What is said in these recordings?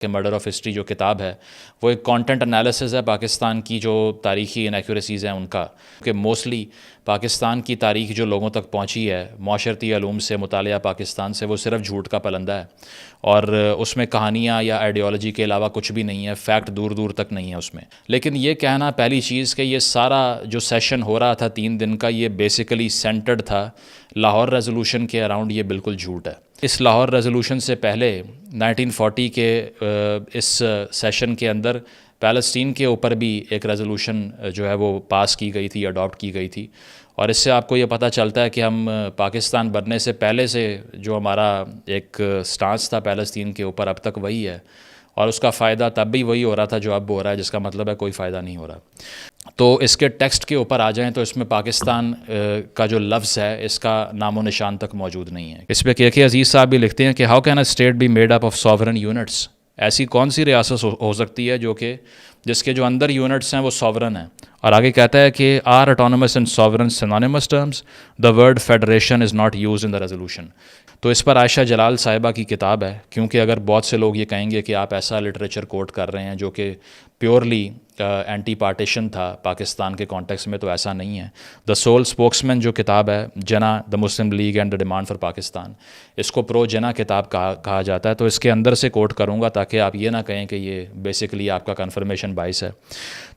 کہ murder of history جو کتاب ہے وہ ایک کانٹینٹ انالیسز ہے پاکستان کی جو تاریخی انیکوریسیز ہیں ان کا، کہ موسٹلی پاکستان کی تاریخ جو لوگوں تک پہنچی ہے معاشرتی علوم سے، مطالعہ پاکستان سے، وہ صرف جھوٹ کا پلندہ ہے، اور اس میں کہانیاں یا آئیڈیالوجی کے علاوہ کچھ بھی نہیں ہے، فیکٹ دور دور تک نہیں ہے اس میں۔ لیکن یہ کہنا پہلی چیز کہ یہ سارا جو سیشن ہو رہا تھا 3 دن کا، یہ بیسیکلی سینٹرڈ تھا لاہور ریزولوشن کے اراؤنڈ، یہ بالکل جھوٹ ہے۔ اس لاہور ریزولوشن سے پہلے 1940 کے اس سیشن کے اندر پیلسٹین کے اوپر بھی ایک ریزولوشن جو ہے وہ پاس کی گئی تھی، اڈاپٹ کی گئی تھی، اور اس سے آپ کو یہ پتہ چلتا ہے کہ ہم پاکستان بننے سے پہلے سے جو ہمارا ایک سٹانس تھا پیلستین کے اوپر، اب تک وہی ہے، اور اس کا فائدہ تب بھی وہی ہو رہا تھا جو اب ہو رہا ہے، جس کا مطلب ہے کوئی فائدہ نہیں ہو رہا۔ تو اس کے ٹیکسٹ کے اوپر آ جائیں تو اس میں پاکستان کا جو لفظ ہے اس کا نام و نشان تک موجود نہیں ہے۔ اس پہ کے عزیز صاحب بھی لکھتے ہیں کہ how can a state be made up of sovereign units, ایسی کون سی ریاست ہو سکتی ہے جو کہ جس کے جو اندر یونٹس ہیں وہ ساورن ہیں، اور آگے کہتا ہے کہ are autonomous and sovereign synonymous terms, the word federation is not use in the resolution. تو اس پر عائشہ جلال صاحبہ کی کتاب ہے، کیونکہ اگر بہت سے لوگ یہ کہیں گے کہ آپ ایسا لٹریچر کوٹ کر رہے ہیں جو کہ پیورلی اینٹی پارٹیشن تھا پاکستان کے کانٹیکس میں، تو ایسا نہیں ہے۔ دا سول اسپوکس مین جو کتاب ہے Jinnah the Muslim League and the demand for Pakistan, اس کو پرو جنا کتاب کہا جاتا ہے، تو اس کے اندر سے کوٹ کروں گا تاکہ آپ یہ نہ کہیں کہ یہ بیسیکلی آپ کا کنفرمیشن بائس ہے۔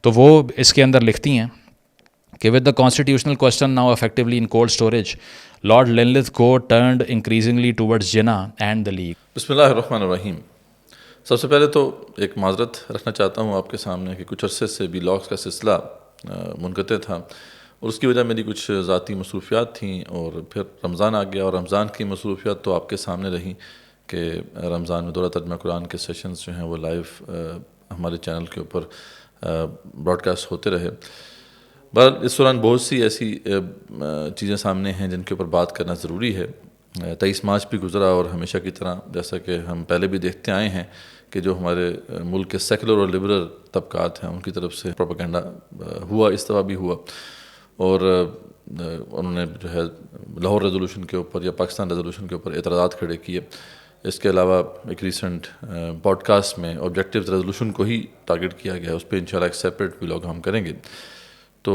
تو وہ اس کے اندر لکھتی ہیں کہ with the constitutional question now effectively in cold storage, Lord Linlithgow turned increasingly towards Jinnah and the League۔ بسم اللہ الرحمن الرحیم۔ سب سے پہلے تو ایک معذرت رکھنا چاہتا ہوں آپ کے سامنے کہ کچھ عرصے سے ولاگس کا سلسلہ منقطع تھا، اور اس کی وجہ میری کچھ ذاتی مصروفیات تھیں، اور پھر رمضان آ گیا، اور رمضان کی مصروفیات تو آپ کے سامنے رہیں کہ رمضان میں دورہ ترجمہ قرآن کے سیشنز جو ہیں وہ لائیو ہمارے چینل کے اوپر براڈ کاسٹ ہوتے رہے۔ بہرحال اس دوران بہت سی ایسی چیزیں سامنے ہیں جن کے اوپر بات کرنا ضروری ہے۔ 23 مارچ بھی گزرا، اور ہمیشہ کی طرح جیسا کہ ہم پہلے بھی دیکھتے آئے ہیں کہ جو ہمارے ملک کے سیکولر اور لبرل طبقات ہیں ان کی طرف سے پروپیگنڈا ہوا، اس طرح بھی ہوا، اور انہوں نے جو ہے لاہور ریزولوشن کے اوپر یا پاکستان ریزولوشن کے اوپر اعتراضات کھڑے کیے۔ اس کے علاوہ ایک ریسنٹ پوڈ کاسٹ میں آبجیکٹیو ریزولوشن کو ہی ٹارگٹ کیا گیا ہے، اس پہ انشاءاللہ ایک سیپریٹ ولاگ ہم کریں گے۔ تو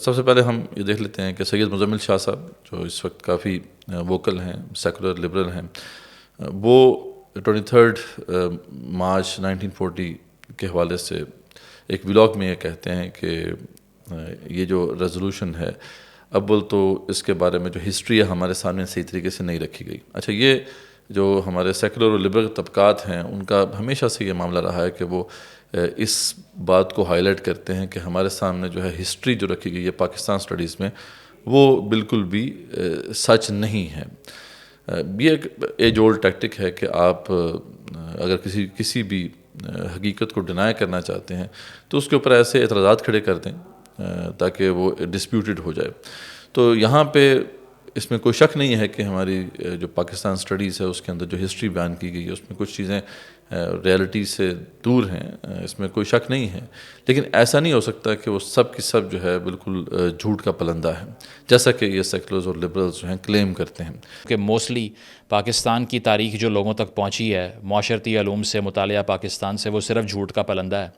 سب سے پہلے ہم یہ دیکھ لیتے ہیں کہ سید مزمل شاہ صاحب جو اس وقت کافی ووکل ہیں، سیکولر لبرل ہیں، وہ 23 مارچ 1940 کے حوالے سے ایک ولاگ میں یہ کہتے ہیں کہ یہ جو ریزولوشن ہے، اول تو اس کے بارے میں جو ہسٹری ہے ہمارے سامنے صحیح طریقے سے نہیں رکھی گئی۔ اچھا، یہ جو ہمارے سیکولر اور لبرل طبقات ہیں ان کا ہمیشہ سے یہ معاملہ رہا ہے کہ وہ اس بات کو ہائی لائٹ کرتے ہیں کہ ہمارے سامنے جو ہے ہسٹری جو رکھی گئی ہے پاکستان سٹڈیز میں وہ بالکل بھی سچ نہیں ہے۔ یہ ایک ایج اولڈ ٹیکٹک ہے کہ آپ اگر کسی بھی حقیقت کو ڈینائی کرنا چاہتے ہیں تو اس کے اوپر ایسے اعتراضات کھڑے کر دیں تاکہ وہ ڈسپیوٹڈ ہو جائے۔ تو یہاں پہ اس میں کوئی شک نہیں ہے کہ ہماری جو پاکستان سٹڈیز ہے اس کے اندر جو ہسٹری بیان کی گئی ہے اس میں کچھ چیزیں ریالٹی سے دور ہیں، اس میں کوئی شک نہیں ہے، لیکن ایسا نہیں ہو سکتا کہ وہ سب کی سب جو ہے بالکل جھوٹ کا پلندہ ہے، جیسا کہ یہ سیکولرز اور لبرلز جو ہیں کلیم کرتے ہیں کہ موسٹلی پاکستان کی تاریخ جو لوگوں تک پہنچی ہے معاشرتی علوم سے، مطالعہ پاکستان سے، وہ صرف جھوٹ کا پلندہ ہے،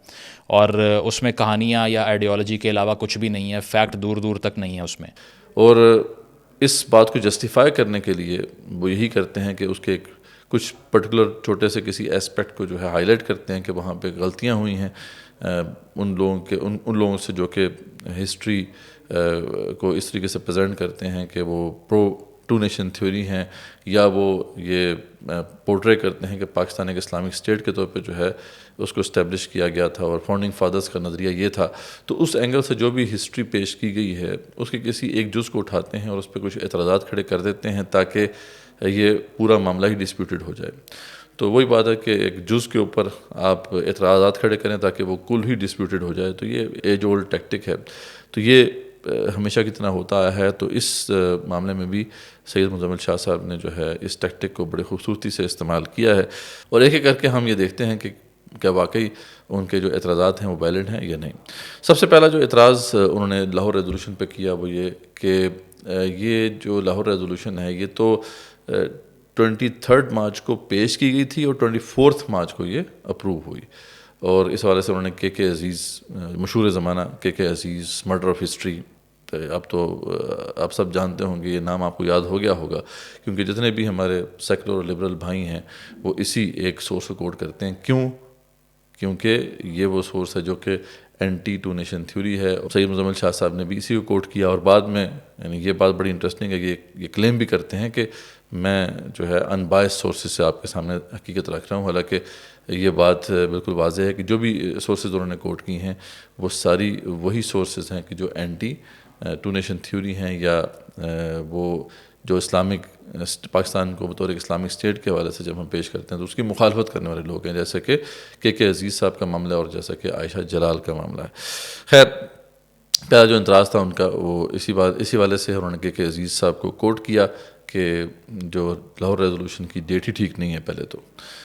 اور اس میں کہانیاں یا آئیڈیالوجی کے علاوہ کچھ بھی نہیں ہے، فیکٹ دور دور تک نہیں ہے اس میں۔ اور اس بات کو جسٹیفائی کرنے کے لیے وہ یہی کرتے ہیں کہ اس کے کچھ پرٹیکولر چھوٹے سے کسی ایسپیکٹ کو جو ہے ہائی لائٹ کرتے ہیں کہ وہاں پہ غلطیاں ہوئی ہیں ان لوگوں سے جو کہ ہسٹری کو اس طریقے سے پریزنٹ کرتے ہیں کہ وہ پرو ٹو نیشن تھیوری ہیں، یا وہ یہ پورٹرے کرتے ہیں کہ پاکستان ایک اسلامک اسٹیٹ کے طور پہ جو ہے اس کو اسٹیبلش کیا گیا تھا اور فاؤنڈنگ فادرز کا نظریہ یہ تھا۔ تو اس اینگل سے جو بھی ہسٹری پیش کی گئی ہے اس کے کسی ایک جز کو اٹھاتے ہیں اور اس پہ کچھ اعتراضات کھڑے کر دیتے ہیں تاکہ یہ پورا معاملہ ہی ڈسپیوٹڈ ہو جائے۔ تو وہی بات ہے کہ ایک جز کے اوپر آپ اعتراضات کھڑے کریں تاکہ وہ کل ہی ڈسپیوٹڈ ہو جائے، تو یہ ایج اولڈ ٹیکٹک ہے۔ تو یہ ہمیشہ کی طرح ہوتا آیا ہے، تو اس معاملے میں بھی سید مزمل شاہ صاحب نے جو ہے اس ٹیکٹک کو بڑے خوبصورتی سے استعمال کیا ہے، اور ایک ایک کر کے ہم یہ دیکھتے ہیں کہ کیا واقعی ان کے جو اعتراضات ہیں وہ ویلڈ ہیں یا نہیں۔ سب سے پہلا جو اعتراض انہوں نے لاہور ریزولوشن پہ کیا وہ یہ کہ یہ جو لاہور ریزولوشن ہے یہ تو 23 مارچ کو پیش کی گئی تھی اور 24 مارچ کو یہ اپروو ہوئی. اور اس حوالے سے انہوں نے کے عزیز، مشہور زمانہ کے عزیز، مرڈر آف ہسٹری، اب تو آپ سب جانتے ہوں گے، یہ نام آپ کو یاد ہو گیا ہوگا، کیونکہ جتنے بھی ہمارے سیکولر اور لبرل بھائی ہیں وہ اسی ایک سورس کو کوٹ کرتے ہیں. کیونکہ یہ وہ سورس ہے جو کہ اینٹی ٹو نیشن تھیوری ہے. سید مزمل شاہ صاحب نے بھی اسی کو کوٹ کیا، اور بعد میں یعنی یہ بات بڑی انٹرسٹنگ ہے کہ یہ کلیم بھی کرتے ہیں کہ میں جو ہے ان بائس سورسز سے آپ کے سامنے حقیقت رکھ رہا ہوں. حالانکہ یہ بات بالکل واضح ہے کہ جو بھی سورسز انہوں نے کوٹ کی ہیں وہ ساری وہی سورسز ہیں کہ جو اینٹی ٹو نیشن تھیوری ہیں، یا وہ جو اسلامک پاکستان کو بطور ایک اسلامک اسٹیٹ کے حوالے سے جب ہم پیش کرتے ہیں تو اس کی مخالفت کرنے والے لوگ ہیں، جیسے کہ کے عزیز صاحب کا معاملہ اور جیسا کہ عائشہ جلال کا معاملہ ہے. خیر، پہلا جو اعتراض تھا ان کا وہ اسی والے سے انہوں نے کے عزیز صاحب کو کوٹ کیا کہ جو لاہور ریزولوشن کی ڈیٹ ہی ٹھیک نہیں ہے پہلے تو.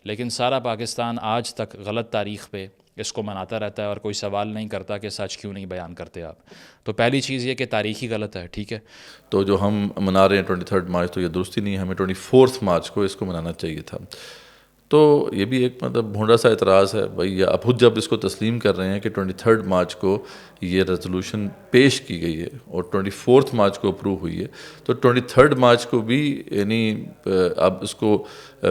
لیکن سارا پاکستان آج تک غلط تاریخ پہ اس کو مناتا رہتا ہے اور کوئی سوال نہیں کرتا کہ سچ کیوں نہیں بیان کرتے آپ. تو پہلی چیز یہ کہ تاریخ ہی غلط ہے، ٹھیک ہے. تو جو ہم منا رہے ہیں 23 مارچ، تو یہ درستی نہیں ہے، ہمیں 24 مارچ کو اس کو منانا چاہیے تھا. تو یہ بھی ایک مطلب بھونڈا سا اعتراض ہے بھائی. اب خود جب اس کو تسلیم کر رہے ہیں کہ 23 مارچ کو یہ ریزولوشن پیش کی گئی ہے اور 24 مارچ کو اپروو ہوئی ہے، تو 23 مارچ کو بھی یعنی اب اس کو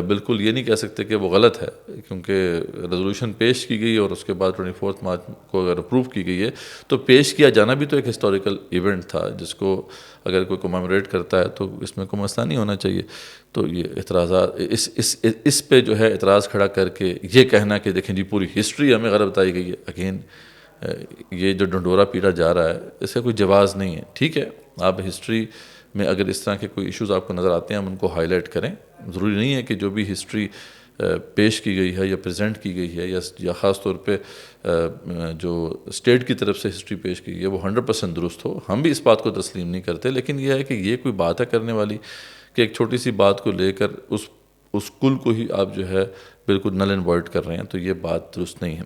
بالکل یہ نہیں کہہ سکتے کہ وہ غلط ہے، کیونکہ ریزولوشن پیش کی گئی اور اس کے بعد 24 مارچ کو اگر اپروو کی گئی ہے تو پیش کیا جانا بھی تو ایک ہسٹوریکل ایونٹ تھا، جس کو اگر کوئی کمیموریٹ کرتا ہے تو اس میں کوئی مسئلہ نہیں ہونا چاہیے. تو یہ اعتراضات اس پہ جو ہے اعتراض کھڑا کر کے یہ کہنا کہ دیکھیں جی پوری ہسٹری ہمیں غلط بتائی گئی ہے، اگین یہ جو ڈنڈورا پیٹا جا رہا ہے اس کا کوئی جواز نہیں ہے. ٹھیک ہے، آپ ہسٹری میں اگر اس طرح کے کوئی ایشوز آپ کو نظر آتے ہیں ہم ان کو ہائی لائٹ کریں. ضروری نہیں ہے کہ جو بھی ہسٹری پیش کی گئی ہے یا پریزنٹ کی گئی ہے یا خاص طور پہ جو اسٹیٹ کی طرف سے ہسٹری پیش کی گئی ہے وہ 100% درست ہو. ہم بھی اس بات کو تسلیم نہیں کرتے، لیکن یہ ہے کہ یہ کوئی بات ہے کرنے والی کہ ایک چھوٹی سی بات کو لے کر اس کل کو ہی آپ جو ہے بالکل نل اینڈ وائڈ کر رہے ہیں، تو یہ بات درست نہیں ہے.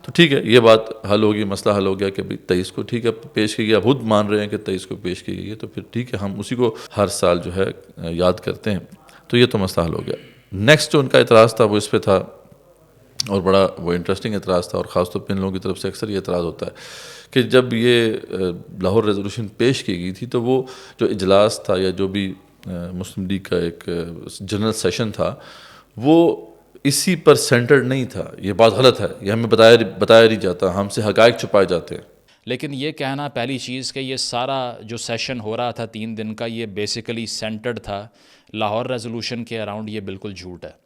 تو ٹھیک ہے، یہ بات حل ہوگی، مسئلہ حل ہو گیا کہ 23 کو ٹھیک ہے پیش کی گئی. آپ خود مان رہے ہیں کہ 23 کو پیش کی گئی ہے، تو پھر ٹھیک ہے ہم اسی کو ہر سال جو ہے یاد کرتے ہیں. تو یہ تو مسئلہ حل ہو گیا. نیکسٹ جو ان کا اعتراض تھا وہ اس پہ تھا، اور بڑا وہ انٹرسٹنگ اعتراض تھا، اور خاص طور پہ ان لوگوں کی طرف سے اکثر یہ اعتراض ہوتا ہے کہ جب یہ لاہور ریزولوشن پیش کی گئی تھی تو وہ جو اجلاس تھا یا جو بھی مسلم لیگ کا ایک جنرل سیشن تھا وہ اسی پر سینٹرڈ نہیں تھا. یہ بات غلط ہے، یہ ہمیں بتایا نہیں جاتا، ہم سے حقائق چھپائے جاتے ہیں. لیکن یہ کہنا پہلی چیز کہ یہ سارا جو سیشن ہو رہا تھا 3 دن کا یہ بیسیکلی سینٹرڈ تھا لاہور ریزولوشن کے اراؤنڈ، یہ بالکل جھوٹ ہے.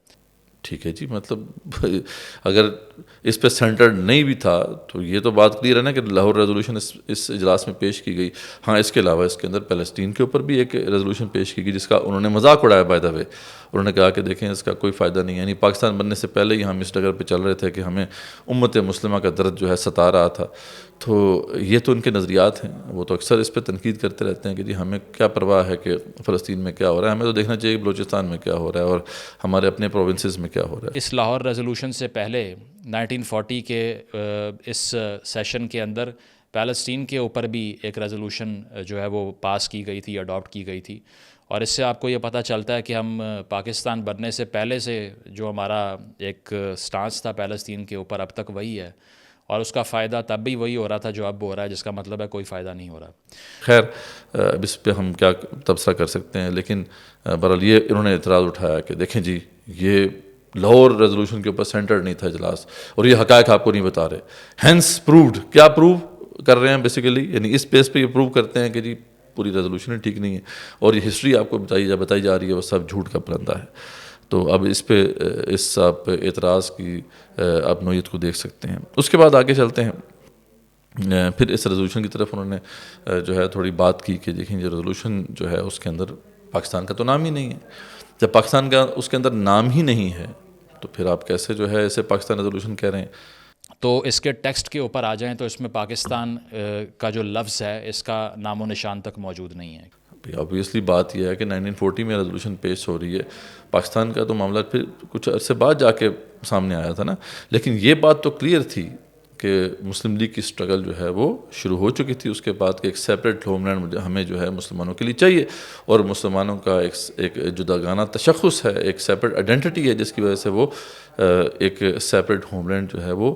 ٹھیک ہے جی، مطلب اگر اس پہ سینٹرڈ نہیں بھی تھا تو یہ تو بات کلیئر ہے نا کہ لاہور ریزولوشن اس اجلاس میں پیش کی گئی. ہاں، اس کے علاوہ اس کے اندر فلسطین کے اوپر بھی ایک ریزولوشن پیش کی گئی جس کا انہوں نے مذاق اڑایا بائی دا وے. انہوں نے کہا کہ دیکھیں اس کا کوئی فائدہ نہیں ہے، یعنی پاکستان بننے سے پہلے ہی ہم اس ڈگر پہ چل رہے تھے کہ ہمیں امت مسلمہ کا درد جو ہے ستا رہا تھا. تو یہ تو ان کے نظریات ہیں، وہ تو اکثر اس پہ تنقید کرتے رہتے ہیں کہ جی ہمیں کیا پرواہ ہے کہ فلسطین میں کیا ہو رہا ہے، ہمیں تو دیکھنا چاہیے کہ بلوچستان میں کیا ہو رہا ہے اور ہمارے اپنے پروونسز میں کیا ہو رہا ہے. اس لاہور ریزولوشن سے پہلے 1940 کے اس سیشن کے اندر پیلسٹین کے اوپر بھی ایک ریزولوشن جو ہے وہ پاس کی گئی تھی، اڈاپٹ کی گئی تھی. اور اس سے آپ کو یہ پتہ چلتا ہے کہ ہم پاکستان بننے سے پہلے سے جو ہمارا ایک سٹانس تھا پیلسطین کے اوپر اب تک وہی ہے، اور اس کا فائدہ تب بھی وہی ہو رہا تھا جو اب ہو رہا ہے، جس کا مطلب ہے کوئی فائدہ نہیں ہو رہا. خیر، اب اس پہ ہم کیا تبصرہ کر سکتے ہیں، لیکن بہرحال یہ انہوں نے اعتراض اٹھایا کہ دیکھیں جی یہ لاہور ریزولوشن کے اوپر سینٹرڈ نہیں تھا اجلاس اور یہ حقائق آپ کو نہیں بتا رہے. ہینس پرووڈ، کیا پروو کر رہے ہیں بیسیکلی، یعنی اس بیس پہ یہ پروو کرتے ہیں کہ جی پوری ریزولوشن ٹھیک نہیں ہے اور یہ ہسٹری آپ کو بتائی جا رہی ہے وہ سب جھوٹ کا پرندہ ہے. تو اب اس پہ آپ اعتراض کی آپ نوعیت کو دیکھ سکتے ہیں. اس کے بعد آگے چلتے ہیں. پھر اس ریزولوشن کی طرف انہوں نے جو ہے تھوڑی بات کی کہ دیکھیں یہ ریزولوشن جو ہے اس کے اندر پاکستان کا تو نام ہی نہیں ہے. جب پاکستان کا اس کے اندر نام ہی نہیں ہے تو پھر آپ کیسے جو ہے اسے پاکستان ریزولوشن کہہ رہے ہیں. تو اس کے ٹیکسٹ کے اوپر آ جائیں تو اس میں پاکستان کا جو لفظ ہے اس کا نام و نشان تک موجود نہیں ہے. آبویسلی بات یہ ہے کہ 1940 میں ریزولوشن پیش ہو رہی ہے، پاکستان کا تو معاملہ پھر کچھ عرصے بعد جا کے سامنے آیا تھا نا. لیکن یہ بات تو کلیئر تھی کہ مسلم لیگ کی اسٹرگل جو ہے وہ شروع ہو چکی تھی اس کے بعد کہ ایک سیپریٹ ہوم لینڈ ہمیں جو ہے مسلمانوں کے لیے چاہیے، اور مسلمانوں کا ایک جداگانہ تشخص ہے، ایک سیپریٹ آئیڈینٹی ہے، جس کی وجہ سے وہ ایک سیپریٹ ہوم لینڈ جو ہے وہ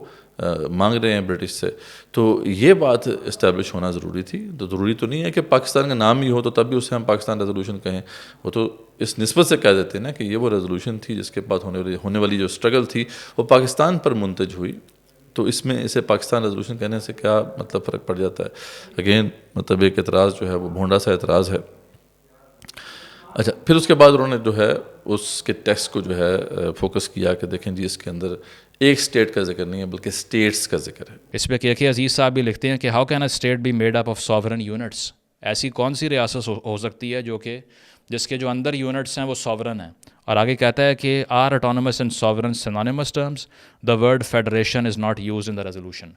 مانگ رہے ہیں برٹش سے. تو یہ بات اسٹیبلش ہونا ضروری تھی. تو ضروری تو نہیں ہے کہ پاکستان کا نام ہی ہو تو تب بھی اسے ہم پاکستان ریزولوشن کہیں، وہ تو اس نسبت سے کہہ دیتے ہیں نا کہ یہ وہ ریزولوشن تھی جس کے بعد ہونے والی جو اسٹرگل تھی وہ پاکستان پر منتج ہوئی. تو اس میں اسے پاکستان ریزولوشن کہنے سے کیا مطلب فرق پڑ جاتا ہے؟ اگین مطلب ایک اعتراض جو ہے وہ بھونڈا سا اعتراض ہے. اچھا، پھر اس کے بعد انہوں نے جو ہے اس کے ٹیکسٹ کو جو ہے فوکس کیا کہ دیکھیں جی اس کے اندر ایک اسٹیٹ کا ذکر نہیں ہے بلکہ اسٹیٹس کا ذکر ہے. اس پہ کے عزیز صاحب بھی لکھتے ہیں کہ how can a state be made up of sovereign units, ایسی کون سی ریاست ہو سکتی ہے جس کے جو اندر یونٹس ہیں وہ ساورن ہیں. اور آگے کہتا ہے کہ are autonomous and sovereign synonymous terms, the word federation is not use in the resolution.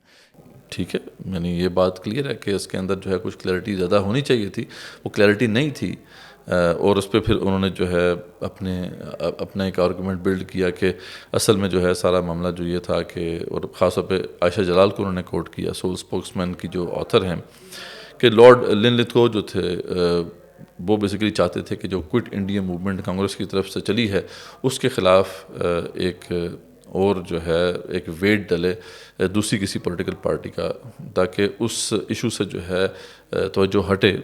ٹھیک ہے، یعنی یہ بات کلیئر ہے کہ اس کے اندر جو ہے کچھ کلیئرٹی زیادہ ہونی چاہیے تھی، وہ کلیئرٹی نہیں تھی. اور اس پہ پھر انہوں نے جو ہے اپنا ایک آرگومنٹ بلڈ کیا کہ اصل میں جو ہے سارا معاملہ جو یہ تھا کہ، اور خاص طور پہ عائشہ جلال کو انہوں نے کوٹ کیا، سول اسپوکس مین کی جو آتھر ہیں، کہ لارڈ لنلتھگو جو تھے وہ بیسیکلی چاہتے تھے کہ جو کوئٹ انڈیا موومنٹ کانگریس کی طرف سے چلی ہے اس کے خلاف ایک اور جو ہے ایک ویٹ ڈلے دوسری کسی پولیٹیکل پارٹی کا، تاکہ اس ایشو سے جو ہے توجہ ہٹے.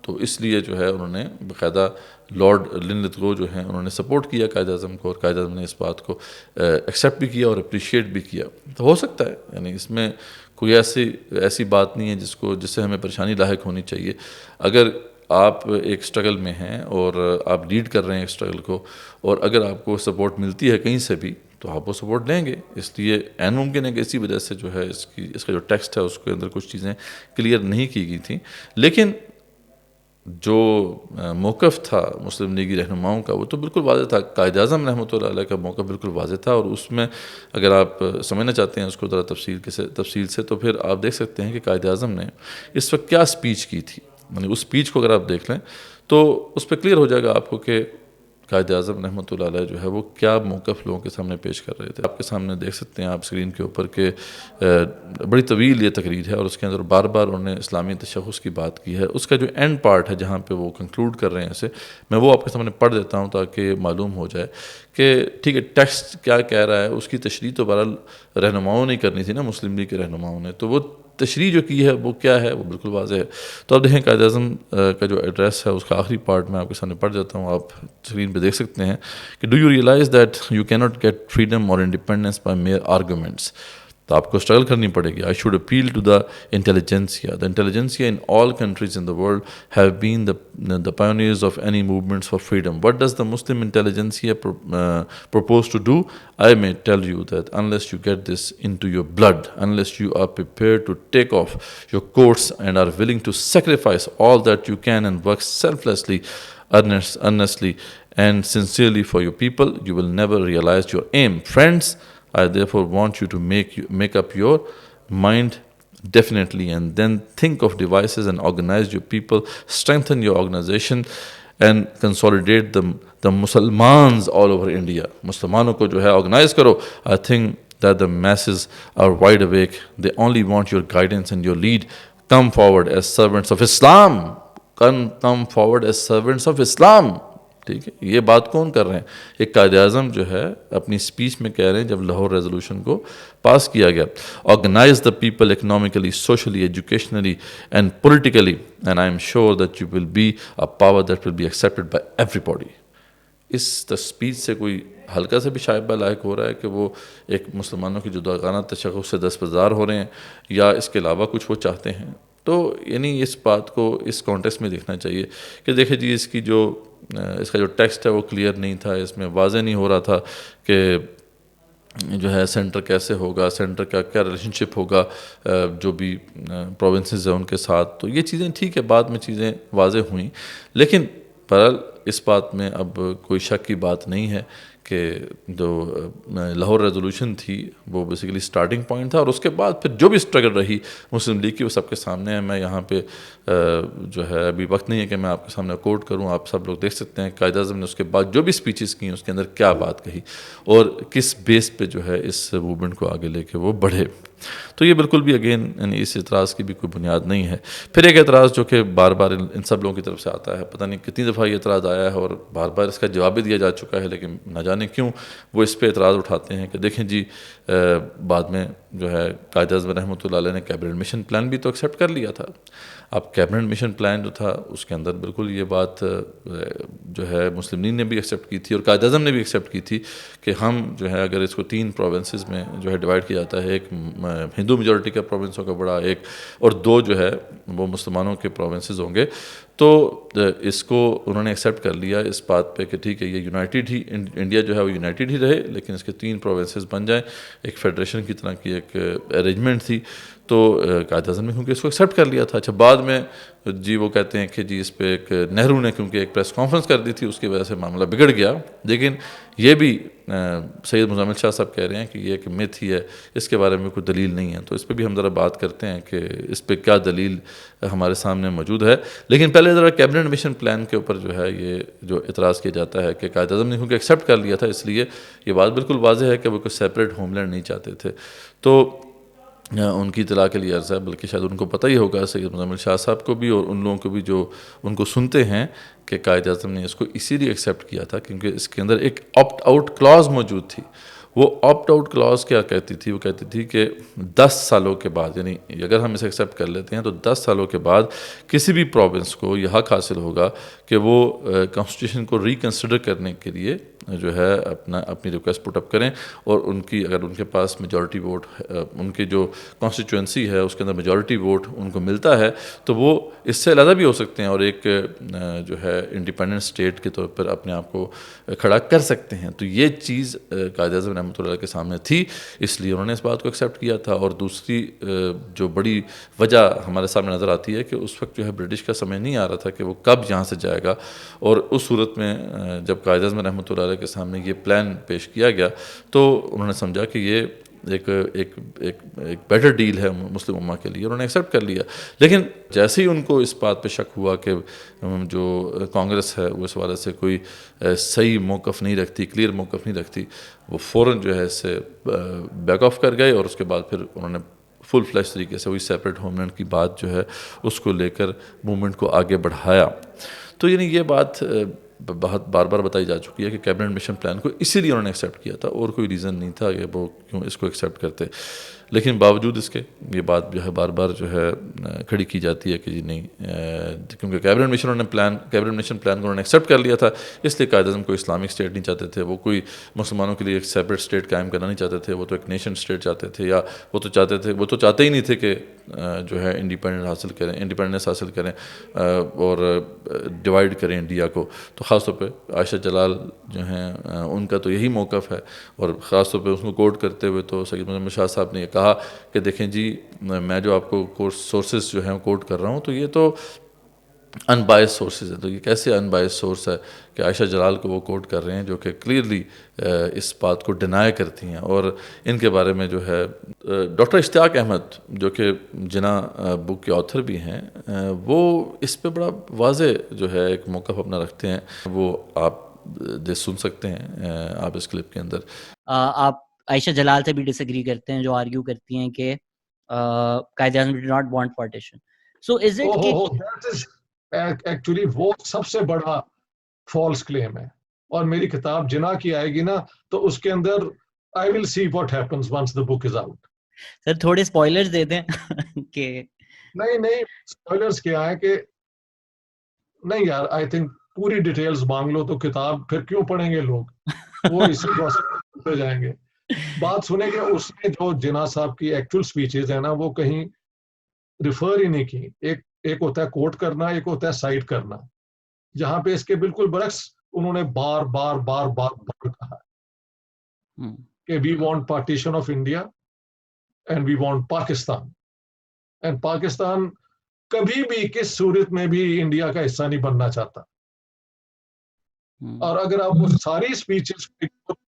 تو اس لیے جو ہے انہوں نے باقاعدہ لارڈ لنلتھگو جو ہیں انہوں نے سپورٹ کیا قائد اعظم کو، اور قائد اعظم نے اس بات کو ایکسیپٹ بھی کیا اور اپریشیٹ بھی کیا. تو ہو سکتا ہے، یعنی اس میں کوئی ایسی بات نہیں ہے جس سے ہمیں پریشانی لاحق ہونی چاہیے. اگر آپ ایک سٹرگل میں ہیں اور آپ لیڈ کر رہے ہیں ایک سٹرگل کو، اور اگر آپ کو سپورٹ ملتی ہے کہیں سے بھی تو آپ وہ سپورٹ لیں گے. اس لیے عین ممکن ہے کہ اسی وجہ سے جو ہے اس کا جو ٹیکسٹ ہے اس کے اندر کچھ چیزیں کلیئر نہیں کی گئی تھیں. لیکن جو موقف تھا مسلم لیگی رہنماؤں کا وہ تو بالکل واضح تھا. قائد اعظم رحمۃ اللہ علیہ کا موقف بالکل واضح تھا، اور اس میں اگر آپ سمجھنا چاہتے ہیں اس کو ذرا تفصیل سے تو پھر آپ دیکھ سکتے ہیں کہ قائد اعظم نے اس وقت کیا سپیچ کی تھی. یعنی اس سپیچ کو اگر آپ دیکھ لیں تو اس پہ کلیئر ہو جائے گا آپ کو کہ قائد اعظم رحمۃ اللہ علیہ جو ہے وہ کیا موقف لوگوں کے سامنے پیش کر رہے تھے. آپ کے سامنے دیکھ سکتے ہیں آپ اسکرین کے اوپر کہ بڑی طویل یہ تقریر ہے، اور اس کے اندر بار بار انہوں نے اسلامی تشخص کی بات کی ہے. اس کا جو اینڈ پارٹ ہے جہاں پہ وہ کنکلوڈ کر رہے ہیں اسے، میں وہ آپ کے سامنے پڑھ دیتا ہوں تاکہ معلوم ہو جائے کہ ٹھیک ہے ٹیکسٹ کیا کہہ رہا ہے. اس کی تشریح تو بہرحال رہنماؤں نے کرنی تھی نا، مسلم لیگ کے رہنماؤں نے، تو وہ تشریح جو کی ہے وہ کیا ہے وہ بالکل واضح ہے. تو اب دیکھیں قائد اعظم کا جو ایڈریس ہے اس کا آخری پارٹ میں آپ کے سامنے پڑھ جاتا ہوں، آپ اسکرین پہ دیکھ سکتے ہیں کہ do you realize that you can not get freedom اور انڈیپینڈنس بائی میئر آرگومنٹس. تو آپ کو اسٹرگل کرنی پڑے گی. I should appeal to the intelligentsia. The intelligentsia in all countries in the world have been the pioneers of any movements for freedom. What does the Muslim intelligentsia propose to do? I may tell you that unless you get this into your blood, unless you are prepared to take off your coats and are willing to sacrifice all that you can and work selflessly, earnestly and sincerely for your people, you will never realize your aim. Friends, I therefore want you to make up your mind definitely, and then think of devices and organize your people, strengthen your organization and consolidate the Muslimans all over India. مسلمانوں کو جو ہے organize کرو. I think that the masses are wide awake. They only want your guidance and your lead. Come forward as servants of Islam. Come forward as servants of Islam. ٹھیک ہے، یہ بات کون کر رہے ہیں؟ ایک قائد اعظم جو ہے اپنی اسپیچ میں کہہ رہے ہیں جب لاہور ریزولوشن کو پاس کیا گیا، organize the people economically, socially, educationally and politically, and I am sure that you will be a power that will be accepted by everybody. اس اسپیچ سے کوئی ہلکا سے بھی شائبہ لاحق ہو رہا ہے کہ وہ ایک مسلمانوں کی جداگانہ تشخص سے دستبردار ہو رہے ہیں، یا اس کے علاوہ کچھ وہ چاہتے ہیں؟ تو یعنی اس بات کو اس کانٹیکسٹ میں دیکھنا چاہیے کہ دیکھیں جی اس کا جو ٹیکسٹ ہے وہ کلیئر نہیں تھا. اس میں واضح نہیں ہو رہا تھا کہ جو ہے سینٹر کیسے ہوگا، سینٹر کا کیا ریلیشن شپ ہوگا جو بھی پروونسز ہیں ان کے ساتھ. تو یہ چیزیں ٹھیک ہے، بعد میں چیزیں واضح ہوئیں، لیکن بہرحال اس بات میں اب کوئی شک کی بات نہیں ہے کہ جو لاہور ریزولوشن تھی وہ بیسیکلی سٹارٹنگ پوائنٹ تھا، اور اس کے بعد پھر جو بھی اسٹرگل رہی مسلم لیگ کی وہ سب کے سامنے ہے. میں یہاں پہ جو ہے ابھی وقت نہیں ہے کہ میں آپ کے سامنے کوٹ کروں، آپ سب لوگ دیکھ سکتے ہیں قائد اعظم نے اس کے بعد جو بھی اسپیچز کی اس کے اندر کیا بات کہی اور کس بیس پہ جو ہے اس موومنٹ کو آگے لے کے وہ بڑھے. تو یہ بالکل بھی اگین یعنی اس اعتراض کی بھی کوئی بنیاد نہیں ہے. پھر ایک اعتراض جو کہ بار بار ان سب لوگوں کی طرف سے آتا ہے، پتہ نہیں کتنی دفعہ یہ اعتراض آیا ہے اور بار بار اس کا جواب بھی دیا جا چکا ہے، لیکن نہ جانے کیوں وہ اس پہ اعتراض اٹھاتے ہیں کہ دیکھیں جی بعد میں جو ہے قائد اعظم رحمۃ اللہ علیہ نے کیبنٹ مشن پلان بھی تو ایکسیپٹ کر لیا تھا. اب کیبنٹ مشن پلان جو تھا اس کے اندر بالکل یہ بات جو ہے مسلم لیگ نے بھی ایکسیپٹ کی تھی اور قائد اعظم نے بھی ایکسیپٹ کی تھی کہ ہم جو ہے اگر اس کو 3 پروونسز میں جو ہے ڈیوائڈ کیا جاتا ہے، ایک ہندو میجورٹی کا پروونس ہوگا بڑا، ایک اور 2 جو ہے وہ مسلمانوں کے پروونسز ہوں گے، تو اس کو انہوں نے ایکسیپٹ کر لیا اس بات پہ کہ ٹھیک ہے یہ یونائٹیڈ ہی انڈیا جو ہے وہ یونائٹیڈ ہی رہے، لیکن اس کے 3 پروونسز بن جائیں. ایک فیڈریشن کی طرح کی ایک ارینجمنٹ تھی. تو قائد اعظم نے کیونکہ اس کو ایکسیپٹ کر لیا تھا. اچھا بعد میں جی وہ کہتے ہیں کہ جی اس پہ ایک نہرو نے کیونکہ ایک پریس کانفرنس کر دی تھی اس کی وجہ سے معاملہ بگڑ گیا. لیکن یہ بھی سید مزمل شاہ صاحب کہہ رہے ہیں کہ یہ ایک میتھ ہی ہے، اس کے بارے میں کوئی دلیل نہیں ہے. تو اس پہ بھی ہم ذرا بات کرتے ہیں کہ اس پہ کیا دلیل ہمارے سامنے موجود ہے. لیکن پہلے ذرا کیبنٹ مشن پلان کے اوپر جو ہے یہ جو اعتراض کیا جاتا ہے کہ قائد اعظم نے کیونکہ ایکسیپٹ کر لیا تھا اس لیے یہ بات بالکل واضح ہے کہ وہ کوئی سیپریٹ ہوم لینڈ نہیں چاہتے تھے. تو ان کی اطلاع کے لیے عرض ہے، بلکہ شاید ان کو پتہ ہی ہوگا سید مزمل شاہ صاحب کو بھی اور ان لوگوں کو بھی جو ان کو سنتے ہیں کہ قائد اعظم نے اس کو اسی لیے ایکسیپٹ کیا تھا کیونکہ اس کے اندر ایک آپٹ آؤٹ کلاز موجود تھی. وہ آپٹ آؤٹ کلاز کیا کہتی تھی؟ وہ کہتی تھی کہ 10 سالوں کے بعد، یعنی اگر ہم اسے ایکسیپٹ کر لیتے ہیں تو 10 سالوں کے بعد کسی بھی پروونس کو یہ حق حاصل ہوگا کہ وہ کانسٹیٹیوشن کو ریکنسیڈر کرنے کے لیے جو ہے اپنی ریکویسٹ پٹ اپ کریں، اور ان کی اگر ان کے پاس میجورٹی ووٹ ان کی جو کانسٹیچوئنسی ہے اس کے اندر میجورٹی ووٹ ان کو ملتا ہے تو وہ اس سے علیحدہ بھی ہو سکتے ہیں اور ایک جو ہے انڈیپینڈنٹ اسٹیٹ کے طور پر اپنے آپ کو کھڑا کر سکتے ہیں. تو یہ چیز قائد اعظم رحمۃ اللہ کے سامنے تھی، اس لیے انہوں نے اس بات کو ایکسیپٹ کیا تھا. اور دوسری جو بڑی وجہ ہمارے سامنے نظر آتی ہے کہ اس وقت جو ہے برٹش کا سمجھ نہیں آ رہا تھا کہ وہ کب یہاں سے جائے گا، اور اس صورت میں جب قائد اعظم رحمۃ اللہ کے سامنے یہ پلان پیش کیا گیا تو انہوں نے سمجھا کہ یہ ایک بیٹر ڈیل ہے مسلم امہ کے لیے، انہوں نے ایکسیپٹ کر لیا. لیکن جیسے ہی ان کو اس بات پہ شک ہوا کہ جو کانگریس ہے وہ اس حوالے سے کوئی صحیح موقف نہیں رکھتی، کلیئر موقف نہیں رکھتی، وہ فوراً جو ہے اس سے بیک آف کر گئے، اور اس کے بعد پھر انہوں نے فل فلیش طریقے سے وہی سیپریٹ ہوم لینڈ کی بات جو ہے اس کو لے کر موومنٹ کو آگے بڑھایا. تو یعنی یہ بات بہت بار بار بتائی جا چکی ہے کہ کیبنٹ مشن پلان کو اسی لیے انہوں نے ایکسیپٹ کیا تھا، اور کوئی ریزن نہیں تھا کہ وہ کیوں اس کو ایکسیپٹ کرتے. لیکن باوجود اس کے یہ بات جو ہے بار بار جو ہے کھڑی کی جاتی ہے کہ جی نہیں، کیونکہ کیبنٹ مشن پلان کو انہوں نے ایکسیپٹ کر لیا تھا، اس لیے قائد اعظم کوئی اسلامک اسٹیٹ نہیں چاہتے تھے، وہ کوئی مسلمانوں کے لیے ایک سیپریٹ اسٹیٹ قائم کرنا نہیں چاہتے تھے، وہ تو ایک نیشن اسٹیٹ چاہتے تھے، یا وہ تو چاہتے ہی نہیں تھے کہ جو ہے انڈیپینڈنس حاصل کریں اور ڈیوائڈ کریں انڈیا کو. تو خاص طور پہ عائشہ جلال جو ہیں ان کا تو یہی موقف ہے، اور خاص طور پہ اس کو کوٹ کرتے ہوئے تو سید مزمل شاہ صاحب نے یہ کہا کہ دیکھیں جی میں جو آپ کو سورسز جو ہیں کوٹ کر رہا ہوں تو یہ تو ان بائس سورسز ہیں. تو یہ کیسے ان بائس سورس ہے کہ عائشہ جلال کو وہ کوٹ کر رہے ہیں جو کہ کلیئرلی اس بات کو ڈینائی کرتی ہیں. اور ان کے بارے میں جو ہے ڈاکٹر اشتیاق احمد جو کہ جنا بک کے آتھر بھی ہیں، وہ اس پہ بڑا واضح جو ہے ایک موقف اپنا رکھتے ہیں، وہ آپ سن سکتے ہیں آپ اس کلپ کے اندر. آپ عائشہ جلال سے بھی ڈس ایگری کرتے ہیں جو آرگیو کرتی ہیں کہ Quaid Azam ڈid not want partition. So is it کہ that is actually وہ سب سے بڑا فالس کلیم ہے. اور میری کتاب جنا کی آئے گی نا تو اس کے اندر I will see what happens once the book is out. سر تھوڑے سپوائلرز دے دیں کہ نہیں سپوائلرز کیا ہے کہ نہیں یار، آئی تھنک پوری ڈیٹیلز مانگ لو تو کتاب پھر کیوں پڑھیں گے لوگ، وہ اسی گوسپ پہ جائیں گے. بات سنیں کہ اس نے جو جناح صاحب کی ایکچوئل سپیچز ہیں نا وہ کہیں ریفر ہی نہیں کی. ایک ہوتا ہے کوٹ کرنا، ایک ہوتا ہے سائٹ کرنا. جہاں پہ اس کے بالکل برعکس انہوں نے بار بار کہا کہ we want partition of India and we want Pakistan, and Pakistan کبھی بھی کس صورت میں بھی انڈیا کا حصہ نہیں بننا چاہتا. اور اگر آپ وہ ساری speeches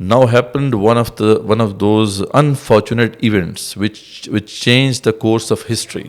now happened one of those unfortunate events which changed the course of history।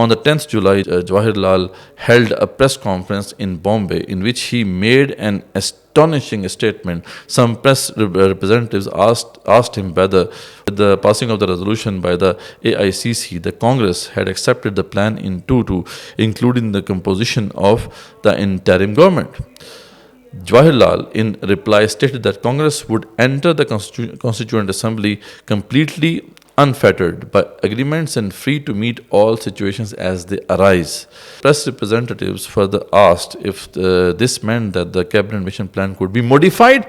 On the 10th July, Jawaharlal held a press conference in Bombay in which he made an astonishing statement. Some press representatives asked him whether, with the passing of the resolution by the AICC, the Congress had accepted the plan in toto, including the composition of the interim government. Jawaharlal, in reply, stated that Congress would enter the Constituent Assembly completely unfettered by agreements and free to meet all situations as they arise. Press representatives further asked if this meant that the cabinet mission plan could be modified.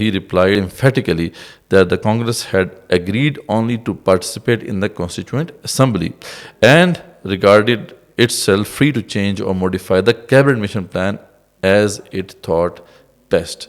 he replied emphatically that the Congress had agreed only to participate in the Constituent Assembly and regarded itself free to change or modify the cabinet mission plan as it thought best।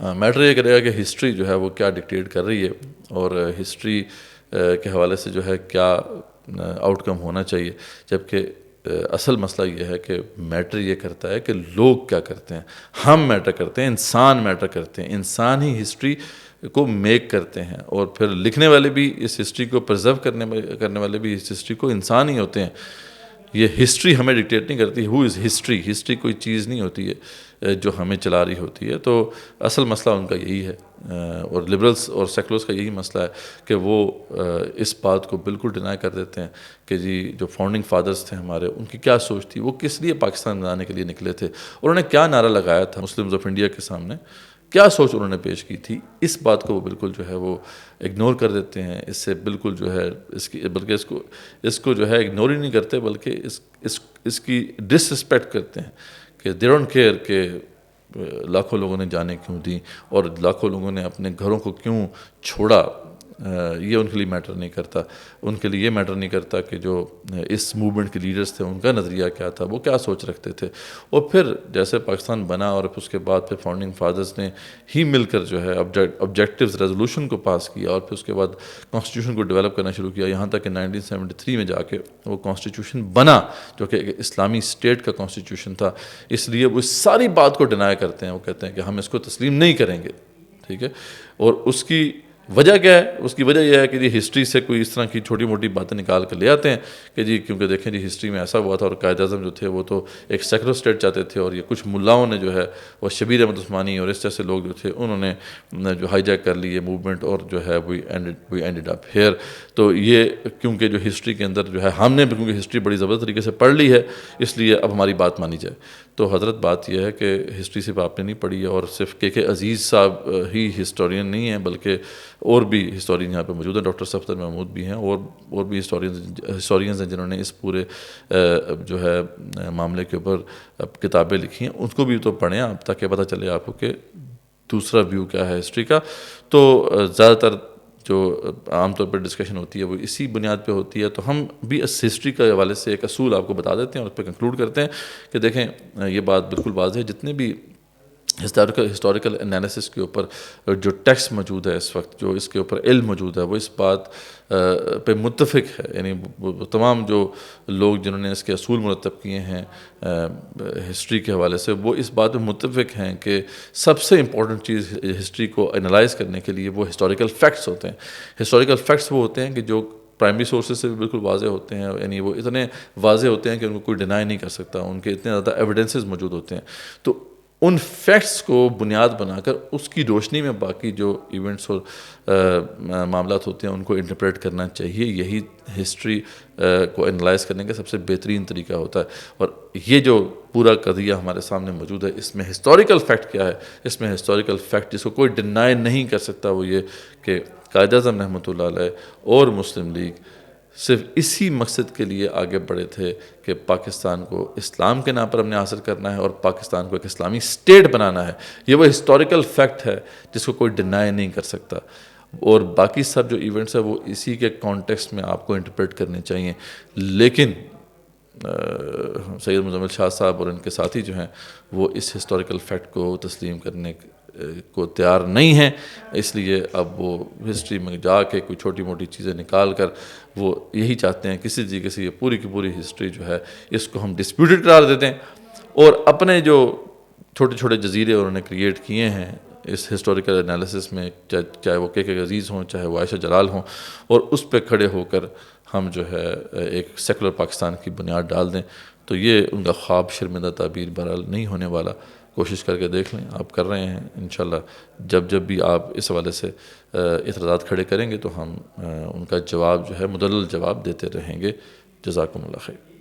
Matter یہ کرے گا کہ history جو ہے وہ کیا dictate کر رہی ہے اور ہسٹری کے حوالے سے جو ہے کیا آؤٹ کم ہونا چاہیے، جبکہ اصل مسئلہ یہ ہے کہ میٹر یہ کرتا ہے کہ لوگ کیا کرتے ہیں، ہم میٹر کرتے ہیں، انسان میٹر کرتے ہیں، انسان ہی ہسٹری کو میک کرتے ہیں، اور پھر لکھنے والے بھی اس ہسٹری کو پرزرو کرنے والے بھی اس ہسٹری کو انسان ہی ہوتے ہیں۔ یہ ہسٹری ہمیں ڈکٹیٹ نہیں کرتی، ہو از ہسٹری، ہسٹری کوئی چیز نہیں ہوتی ہے جو ہمیں چلا رہی ہوتی ہے۔ تو اصل مسئلہ ان کا یہی ہے، اور لبرلز اور سیکولرز کا یہی مسئلہ ہے کہ وہ اس بات کو بالکل ڈینائی کر دیتے ہیں کہ جی جو فاؤنڈنگ فادرز تھے ہمارے، ان کی کیا سوچ تھی، وہ کس لیے پاکستان بنانے کے لیے نکلے تھے، اور انہوں نے کیا نعرہ لگایا تھا مسلمز آف انڈیا کے سامنے، کیا سوچ انہوں نے پیش کی تھی، اس بات کو وہ بالکل جو ہے وہ اگنور کر دیتے ہیں۔ اس سے بالکل جو ہے بلکہ اس کو جو ہے اگنور ہی نہیں کرتے، بلکہ اس کی ڈس رسپیکٹ کرتے ہیں کہ دے ڈونٹ کیئر کہ لاکھوں لوگوں نے جانیں کیوں دیں اور لاکھوں لوگوں نے اپنے گھروں کو کیوں چھوڑا، یہ ان کے لیے میٹر نہیں کرتا۔ ان کے لیے یہ میٹر نہیں کرتا کہ جو اس موومنٹ کے لیڈرز تھے ان کا نظریہ کیا تھا، وہ کیا سوچ رکھتے تھے۔ اور پھر جیسے پاکستان بنا اور پھر اس کے بعد پھر فاؤنڈنگ فادرز نے ہی مل کر جو ہے آبجیکٹیوز ریزولوشن کو پاس کیا، اور پھر اس کے بعد کانسٹیٹیوشن کو ڈیولپ کرنا شروع کیا، یہاں تک کہ 1973 میں جا کے وہ کانسٹیٹیوشن بنا جو کہ ایک اسلامی اسٹیٹ کا کانسٹیٹیوشن تھا۔ اس لیے وہ اس ساری بات کو ڈینائی کرتے ہیں، وہ کہتے ہیں کہ ہم اس کو تسلیم نہیں کریں گے، ٹھیک ہے۔ اور اس کی وجہ کیا ہے؟ اس کی وجہ یہ ہے کہ جی ہسٹری سے کوئی اس طرح کی چھوٹی موٹی باتیں نکال کر لے آتے ہیں کہ جی کیونکہ دیکھیں جی ہسٹری میں ایسا ہوا تھا، اور قائد اعظم جو تھے وہ تو ایک سیکولر اسٹیٹ چاہتے تھے، اور یہ کچھ ملاؤں نے جو ہے وہ شبیر احمد عثمانی اور اس جیسے لوگ جو تھے انہوں نے جو ہائی جیک کر لی یہ موومنٹ، اور جو ہے وی اینڈڈ اپ ہیئر۔ تو یہ کیونکہ جو ہسٹری کے اندر جو ہے ہم نے کیونکہ ہسٹری بڑی زبردست طریقے سے پڑھ لی ہے، اس لیے اب ہماری بات مانی جائے۔ تو حضرت بات یہ ہے کہ ہسٹری صرف آپ نے نہیں پڑھی ہے، اور صرف کے عزیز صاحب ہی ہسٹورین نہیں ہیں، بلکہ اور بھی ہسٹورین یہاں پہ موجود ہیں، ڈاکٹر صفدر محمود بھی ہیں، اور بھی ہسٹورینز ہیں جنہوں نے اس پورے جو ہے معاملے کے اوپر کتابیں لکھی ہیں، ان کو بھی تو پڑھیں آپ، تاکہ پتہ چلے آپ کو کہ دوسرا ویو کیا ہے ہسٹری کا۔ تو زیادہ تر جو عام طور پر ڈسکشن ہوتی ہے وہ اسی بنیاد پہ ہوتی ہے۔ تو ہم بھی اس ہسٹری کے حوالے سے ایک اصول آپ کو بتا دیتے ہیں اور اس پہ کنکلوڈ کرتے ہیں کہ دیکھیں یہ بات بالکل واضح ہے، جتنے بھی ہسٹوریکل انالیسس کے اوپر جو ٹیکسٹ موجود ہے اس وقت، جو اس کے اوپر علم موجود ہے، وہ اس بات پہ متفق ہے، یعنی تمام جو لوگ جنہوں نے اس کے اصول مرتب کیے ہیں ہسٹری کے حوالے سے، وہ اس بات پہ متفق ہیں کہ سب سے امپورٹنٹ چیز ہسٹری کو انالائز کرنے کے لیے وہ ہسٹوریکل فیکٹس ہوتے ہیں۔ ہسٹوریکل فیکٹس وہ ہوتے ہیں کہ جو پرائمری سورسز سے بھی بالکل واضح ہوتے ہیں، یعنی وہ اتنے واضح ہوتے ہیں کہ ان کو کوئی ڈینائی نہیں کر سکتا، ان کے اتنے زیادہ ایویڈنسز موجود ہوتے ہیں۔ تو ان فیکٹس کو بنیاد بنا کر اس کی روشنی میں باقی جو ایونٹس اور معاملات ہوتے ہیں ان کو انٹرپریٹ کرنا چاہیے۔ یہی ہسٹری کو انالائز کرنے کا سب سے بہترین طریقہ ہوتا ہے، اور یہ جو پورا قضیہ ہمارے سامنے موجود ہے، اس میں ہسٹوریکل فیکٹ کیا ہے؟ اس میں ہسٹوریکل فیکٹ جس کو کوئی ڈینائی نہیں کر سکتا وہ یہ کہ قائد اعظم رحمۃ اللہ علیہ اور مسلم لیگ صرف اسی مقصد کے لیے آگے بڑھے تھے کہ پاکستان کو اسلام کے نام پر ہم نے حاصل کرنا ہے اور پاکستان کو ایک اسلامی اسٹیٹ بنانا ہے۔ یہ وہ ہسٹوریکل فیکٹ ہے جس کو کوئی ڈینائی نہیں کر سکتا، اور باقی سب جو ایونٹس ہیں وہ اسی کے کانٹیکسٹ میں آپ کو انٹرپریٹ کرنے چاہیے۔ لیکن سید مزمل شاہ صاحب اور ان کے ساتھی جو ہیں وہ اس ہسٹوریکل فیکٹ کو تسلیم کرنے کو تیار نہیں ہیں، اس لیے اب وہ ہسٹری میں جا کے کوئی چھوٹی موٹی چیزیں نکال کر وہ یہی چاہتے ہیں کسی طریقے سے یہ پوری کی پوری ہسٹری جو ہے اس کو ہم ڈسپیوٹڈ قرار دیتے ہیں، اور اپنے جو چھوٹے چھوٹے جزیرے انہوں نے کریٹ کیے ہیں اس ہسٹوریکل انالیسس میں، چاہے وہ کے عزیز ہوں، چاہے وہ عائشہ جلال ہوں، اور اس پہ کھڑے ہو کر ہم جو ہے ایک سیکولر پاکستان کی بنیاد ڈال دیں، تو یہ ان کا خواب شرمندہ تعبیر بہرحال نہیں ہونے والا۔ کوشش کر کے دیکھ لیں، آپ کر رہے ہیں انشاءاللہ۔ جب بھی آپ اس حوالے سے اعتراضات کھڑے کریں گے تو ہم ان کا جواب جو ہے مدلل جواب دیتے رہیں گے۔ جزاکم اللہ خیر۔